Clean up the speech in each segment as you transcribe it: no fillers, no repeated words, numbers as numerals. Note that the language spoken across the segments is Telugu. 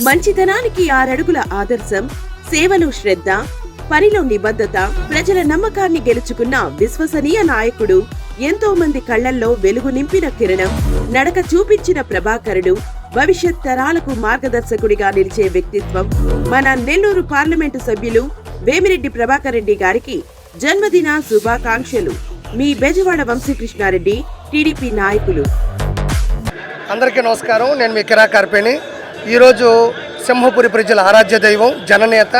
మంచితనానికి 6 అడుగుల ఆదర్శం, సేవలో శ్రద్ధ, పనిలో నిబద్ధత, ప్రజల నమ్మకాన్ని గెలుచుకున్న విశ్వసనీయ నాయకుడు, ఎంతో మంది కళ్లల్లో వెలుగు నింపిన కిరణం, నడక చూపించిన ప్రభాకరుడు, భవిష్యత్ తరాలకు మార్గదర్శకుడిగా నిలిచే వ్యక్తిత్వం మన నెల్లూరు పార్లమెంటు సభ్యులు వేమిరెడ్డి ప్రభాకర్ రెడ్డి గారికి జన్మదిన శుభాకాంక్షలు. మీ బెజవాడ వంశీకృష్ణారెడ్డి, టీడీపీ నాయకులు. అందరికీ నమస్కారం. నేను మీ కిరా కార్పేణి. ఈరోజు సింహపురి ప్రజల ఆరాధ్య దైవం, జననేత,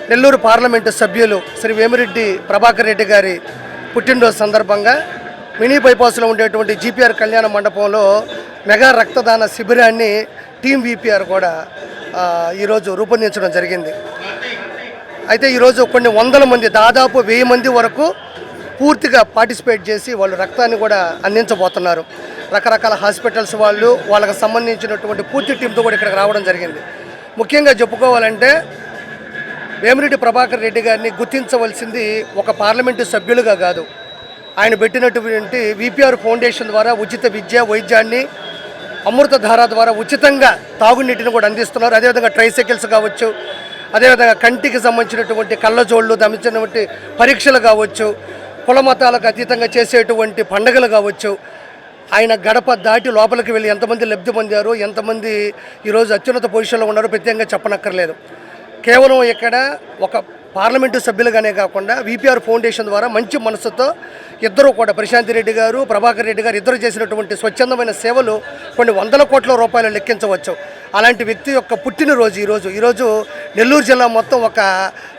నెల్లూరు పార్లమెంటు సభ్యులు శ్రీ వేమిరెడ్డి ప్రభాకర్ రెడ్డి గారి పుట్టినరోజు సందర్భంగా మినీ బైపాస్లో ఉండేటువంటి జీపీఆర్ కళ్యాణ మండపంలో మెగా రక్తదాన శిబిరాన్ని టీం వీపీఆర్ కూడా ఈరోజు రూపొందించడం జరిగింది. అయితే ఈరోజు కొన్ని వందల మంది, దాదాపు 1000 మంది వరకు పూర్తిగా పార్టిసిపేట్ చేసి వాళ్ళు రక్తాన్ని కూడా అందించబోతున్నారు. రకరకాల హాస్పిటల్స్ వాళ్ళు, వాళ్ళకి సంబంధించినటువంటి పూర్తి టీంతో కూడా ఇక్కడికి రావడం జరిగింది. ముఖ్యంగా చెప్పుకోవాలంటే వేమిరెడ్డి ప్రభాకర్ రెడ్డి గారిని గుర్తించవలసింది ఒక పార్లమెంటు సభ్యులుగా కాదు, ఆయన పెట్టినటువంటి వీపీఆర్ ఫౌండేషన్ ద్వారా ఉచిత విద్య, వైద్యాన్ని, అమృతధార ద్వారా ఉచితంగా తాగునీటిని కూడా అందిస్తున్నారు. అదేవిధంగా ట్రైసైకిల్స్ కావచ్చు, అదేవిధంగా కంటికి సంబంధించినటువంటి కళ్ళజోళ్ళు సంబంధించినటువంటి పరీక్షలు కావచ్చు, కుల మతాలకు అతీతంగా చేసేటువంటి పండుగలు కావచ్చు, ఆయన గడప దాటి లోపలికి వెళ్ళి ఎంతమంది లబ్ధి పొందారు, ఎంతమంది ఈరోజు అత్యున్నత పొజిషన్లో ఉన్నారో ప్రత్యేకంగా చెప్పనక్కర్లేదు. కేవలం ఇక్కడ ఒక పార్లమెంటు సభ్యులుగానే కాకుండా వీపీఆర్ ఫౌండేషన్ ద్వారా మంచి మనసుతో ఇద్దరు కూడా, ప్రశాంత్ రెడ్డి గారు, ప్రభాకర్ రెడ్డి గారు ఇద్దరు చేసినటువంటి స్వచ్ఛందమైన సేవలు కొన్ని వందల కోట్ల రూపాయలు లెక్కించవచ్చు. అలాంటి వ్యక్తి యొక్క పుట్టినరోజు ఈరోజు నెల్లూరు జిల్లా మొత్తం ఒక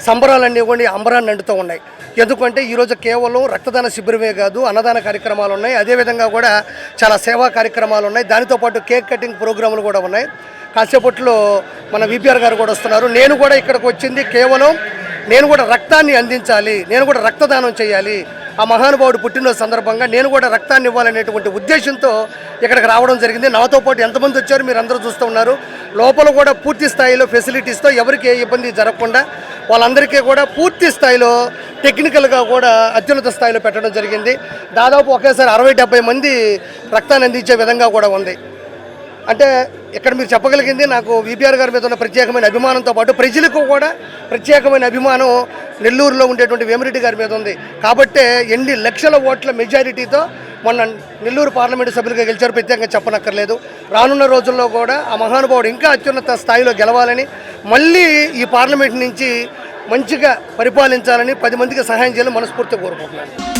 సంబరాలన్నీ కూడా అంబరాన్ని అంటుతూ ఉన్నాయి. ఎందుకంటే ఈరోజు కేవలం రక్తదాన శిబిరమే కాదు, అన్నదాన కార్యక్రమాలు ఉన్నాయి, అదేవిధంగా కూడా చాలా సేవా కార్యక్రమాలు ఉన్నాయి, దానితో పాటు కేక్ కటింగ్ ప్రోగ్రాములు కూడా ఉన్నాయి. కాసేపట్లో మన వీపీఆర్ గారు కూడా వస్తున్నారు. నేను కూడా ఇక్కడికి వచ్చింది కేవలం నేను కూడా రక్తాన్ని అందించాలి, నేను కూడా రక్తదానం చేయాలి, ఆ మహానుభావుడు పుట్టినరోజు సందర్భంగా నేను కూడా రక్తాన్ని ఇవ్వాలనేటువంటి ఉద్దేశంతో ఇక్కడికి రావడం జరిగింది. నాతో పాటు ఎంతమంది వచ్చారు మీరు అందరూ చూస్తూ ఉన్నారు. లోపల కూడా పూర్తి స్థాయిలో ఫెసిలిటీస్తో ఎవరికి ఏ ఇబ్బంది జరగకుండా వాళ్ళందరికీ కూడా పూర్తి స్థాయిలో టెక్నికల్గా కూడా అత్యున్నత స్థాయిలో పెట్టడం జరిగింది. దాదాపు ఒకేసారి 60-70 మంది రక్తాన్ని అందించే విధంగా కూడా ఉంది. అంటే ఇక్కడ మీరు చెప్పగలిగింది, నాకు వీపీఆర్ గారి మీద ఉన్న ప్రత్యేకమైన అభిమానంతో పాటు ప్రజలకు కూడా ప్రత్యేకమైన అభిమానం నెల్లూరులో ఉండేటువంటి వేమిరెడ్డి గారి మీద ఉంది. కాబట్టే ఎన్ని లక్షల ఓట్ల మెజారిటీతో మొన్న నెల్లూరు పార్లమెంటు సభ్యులుగా గెలిచారు, ప్రత్యేకంగా చెప్పనక్కర్లేదు. రానున్న రోజుల్లో కూడా ఆ మహానుభావుడు ఇంకా అత్యున్నత స్థాయిలో గెలవాలని, మళ్ళీ ఈ పార్లమెంట్ నుంచి మంచిగా పరిపాలించాలని, 10 మందికి సహాయం చేయాలని మనస్ఫూర్తిగా కోరుకుంటున్నాను.